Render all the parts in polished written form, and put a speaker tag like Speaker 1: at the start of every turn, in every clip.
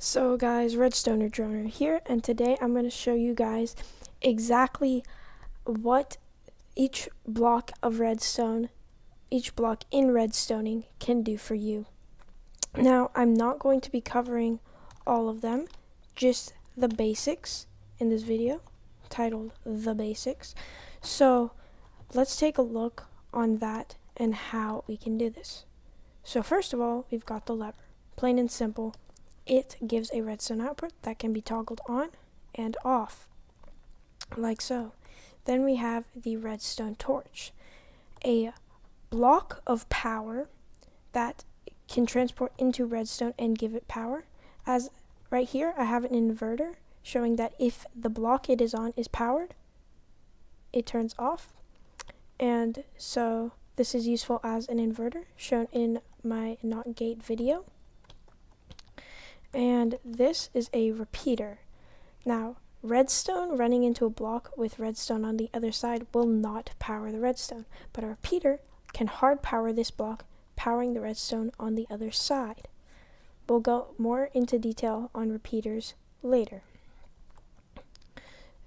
Speaker 1: So guys, Redstone Droner here, and today I'm going to show you guys exactly what each block in redstoning can do for you. Now, I'm not going to be covering all of them, just the basics in this video, titled The Basics. So, let's take a look on that and how we can do this. So first of all, we've got the lever. Plain and simple. It gives a redstone output that can be toggled on and off, like so. Then we have the redstone torch, a block of power that can transport into redstone and give it power. As right here, I have an inverter showing that if the block it is on is powered, it turns off. And so this is useful as an inverter, shown in my not gate video. And this is a repeater. Now, redstone running into a block with redstone on the other side will not power the redstone, but a repeater can hard power this block, powering the redstone on the other side. We'll go more into detail on repeaters later.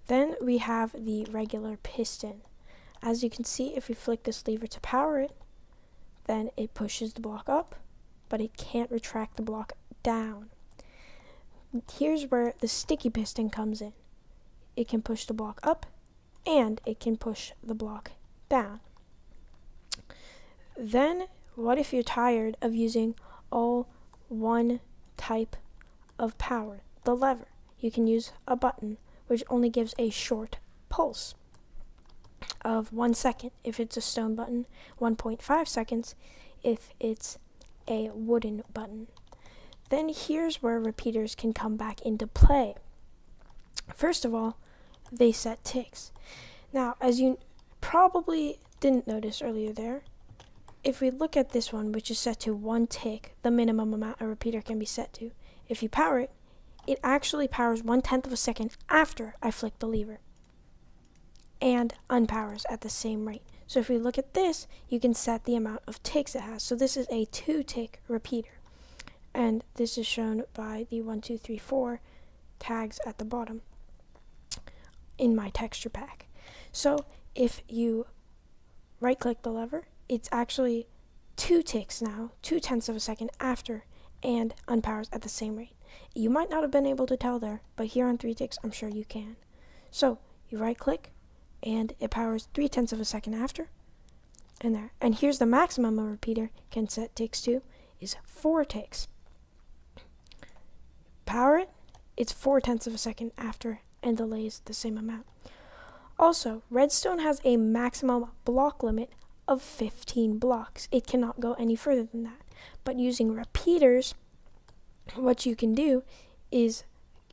Speaker 1: Then we have the regular piston. As you can see, if we flick this lever to power it, then it pushes the block up, but it can't retract the block down. Here's where the sticky piston comes in. It can push the block up and it can push the block down. Then, what if you're tired of using all one type of power, the lever? You can use a button, which only gives a short pulse of 1 second if it's a stone button, 1.5 seconds if it's a wooden button. Then here's where repeaters can come back into play. First of all, they set ticks. Now, as you probably didn't notice earlier there, if we look at this one, which is set to 1 tick, the minimum amount a repeater can be set to, if you power it, it actually powers 1/10 of a second after I flick the lever, and unpowers at the same rate. So if we look at this, you can set the amount of ticks it has. So this is a 2-tick repeater. And this is shown by the 1, 2, 3, 4 tags at the bottom in my texture pack. So if you right click the lever, it's actually 2 ticks now, 2/10 of a second after, and unpowers at the same rate. You might not have been able to tell there, but here on 3 ticks, I'm sure you can. So you right click and it powers 3/10 of a second after, and there. And here's the maximum a repeater can set ticks to is 4 ticks. Power it, it's 4/10 of a second after, and delays the same amount. Also, redstone has a maximum block limit of 15 blocks. It cannot go any further than that. But using repeaters, what you can do is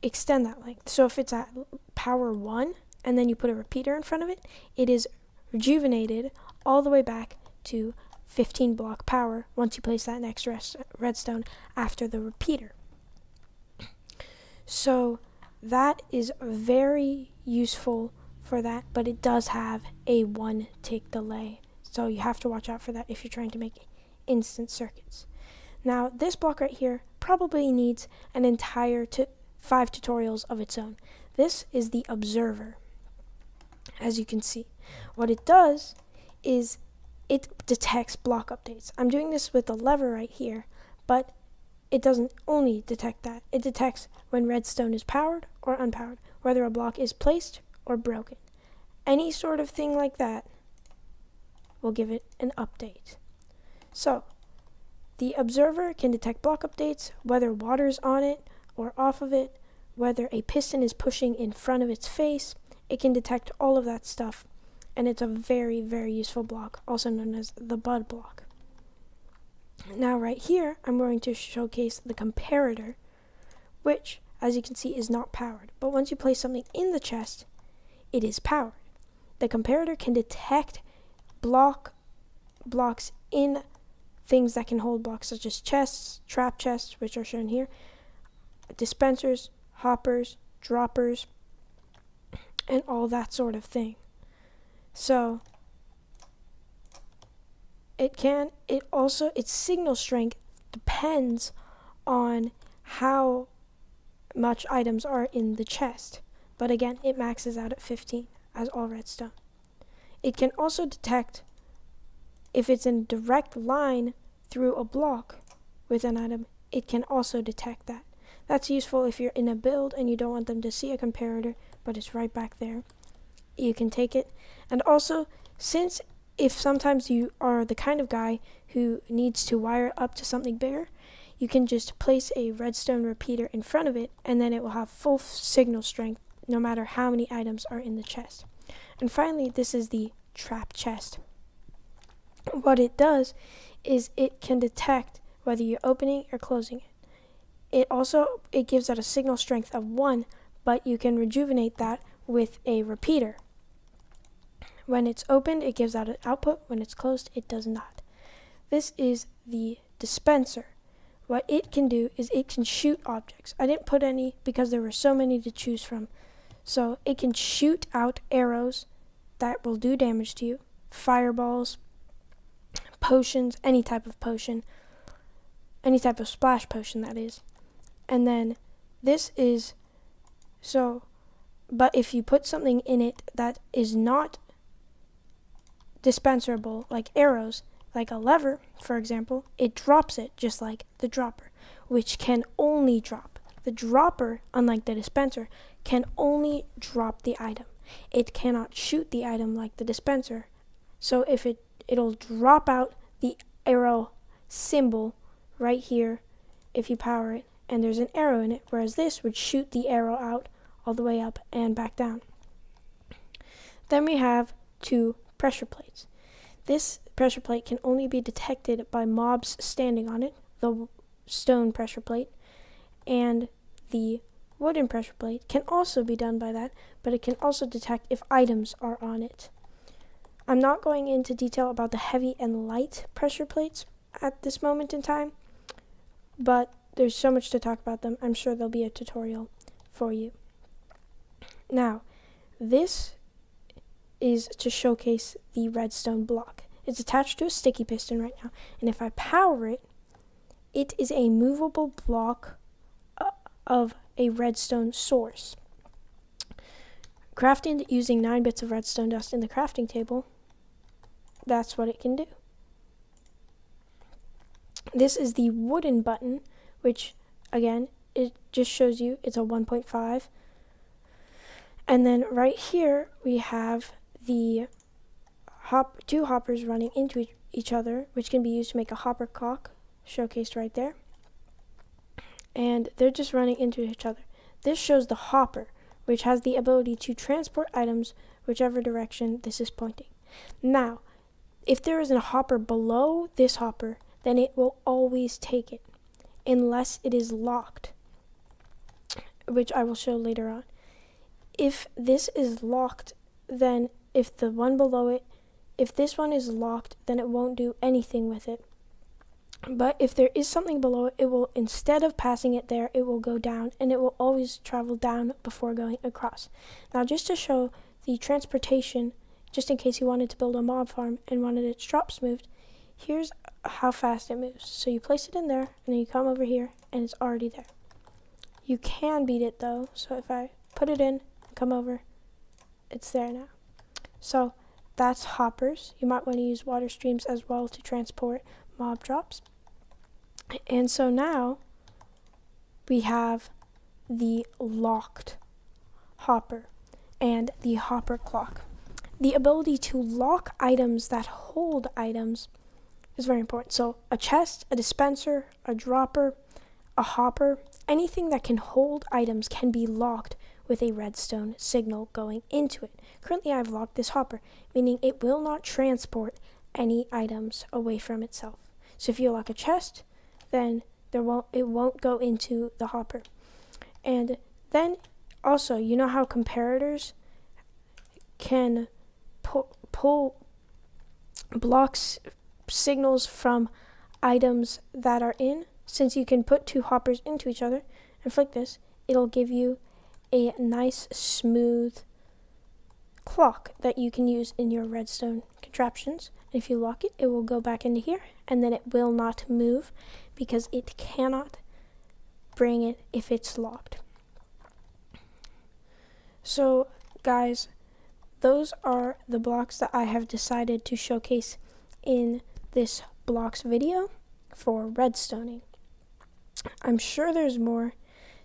Speaker 1: extend that length. So if it's at power 1, and then you put a repeater in front of it, it is rejuvenated all the way back to 15 block power once you place that next redstone after the repeater. So that is very useful for that, but it does have a 1 tick delay. So you have to watch out for that if you're trying to make instant circuits. Now, this block right here probably needs an entire 5 tutorials of its own. This is the observer. As you can see, what it does is it detects block updates. I'm doing this with the lever right here, but it doesn't only detect that. It detects when redstone is powered or unpowered, whether a block is placed or broken. Any sort of thing like that will give it an update. So, the observer can detect block updates, whether water's on it or off of it, whether a piston is pushing in front of its face. It can detect all of that stuff, and it's a very, very useful block, also known as the bud block. Now right here, I'm going to showcase the comparator, which, as you can see, is not powered. But once you place something in the chest, it is powered. The comparator can detect blocks in things that can hold blocks, such as chests, trap chests, which are shown here, dispensers, hoppers, droppers, and all that sort of thing. So its signal strength depends on how much items are in the chest. But again, it maxes out at 15 as all redstone. It can also detect if it's in a direct line through a block with an item. It can also detect that. That's useful if you're in a build and you don't want them to see a comparator, but it's right back there. You can take it. And also, since if sometimes you are the kind of guy who needs to wire up to something bigger, you can just place a redstone repeater in front of it, and then it will have full signal strength no matter how many items are in the chest. And finally, this is the trap chest. What it does is it can detect whether you're opening or closing it. It gives out a signal strength of 1, but you can rejuvenate that with a repeater. When it's opened, it gives out an output. When it's closed, it does not. This is the dispenser. What it can do is it can shoot objects. I didn't put any because there were so many to choose from. So it can shoot out arrows that will do damage to you, fireballs, potions, any type of potion, any type of splash potion, that is. And then this is but if you put something in it that is not dispensable, like arrows, like a lever, for example, it drops it just like the dropper, which can only drop. The dropper, unlike the dispenser, can only drop the item. It cannot shoot the item like the dispenser. So if it'll drop out the arrow symbol right here if you power it, and there's an arrow in it, whereas this would shoot the arrow out all the way up and back down. Then we have 2 pressure plates. This pressure plate can only be detected by mobs standing on it, the stone pressure plate, and the wooden pressure plate can also be done by that, but it can also detect if items are on it. I'm not going into detail about the heavy and light pressure plates at this moment in time, but there's so much to talk about them. I'm sure there'll be a tutorial for you. Now, this is to showcase the redstone block. It's attached to a sticky piston right now, and if I power it, it is a movable block of a redstone source. Crafting using 9 bits of redstone dust in the crafting table, that's what it can do. This is the wooden button, which again, it just shows you it's a 1.5. And then right here we have the 2 hoppers running into each other, which can be used to make a hopper clock, showcased right there. And they're just running into each other. This shows the hopper, which has the ability to transport items whichever direction this is pointing. Now, if there isn't a hopper below this hopper, then it will always take it, unless it is locked, which I will show later on. If this is locked, then if the one below it, if this one is locked, then it won't do anything with it. But if there is something below it, it will, instead of passing it there, it will go down, and it will always travel down before going across. Now, just to show the transportation, just in case you wanted to build a mob farm and wanted its drops moved, here's how fast it moves. So you place it in there, and then you come over here, and it's already there. You can beat it though, so if I put it in, come over, it's there now. So that's hoppers. You might want to use water streams as well to transport mob drops. And so now we have the locked hopper and the hopper clock. The ability to lock items that hold items is very important. So a chest, a dispenser, a dropper, a hopper, anything that can hold items can be locked with a redstone signal going into it. Currently I've locked this hopper, meaning it will not transport any items away from itself. So if you lock a chest, then it won't go into the hopper. And then also, you know how comparators can pull blocks signals from items that are in? Since you can put 2 hoppers into each other and flick this, it'll give you a nice smooth clock that you can use in your redstone contraptions. If you lock it, it will go back into here, and then it will not move because it cannot bring it if it's locked. So guys, those are the blocks that I have decided to showcase in this blocks video for redstoning. I'm sure there's more,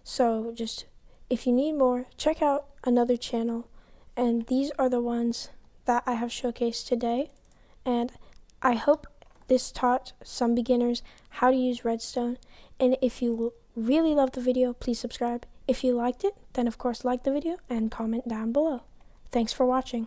Speaker 1: so just if you need more, check out another channel, and these are the ones that I have showcased today, and I hope this taught some beginners how to use redstone. And if you really love the video, please subscribe. If you liked it, then of course like the video and comment down below. Thanks for watching.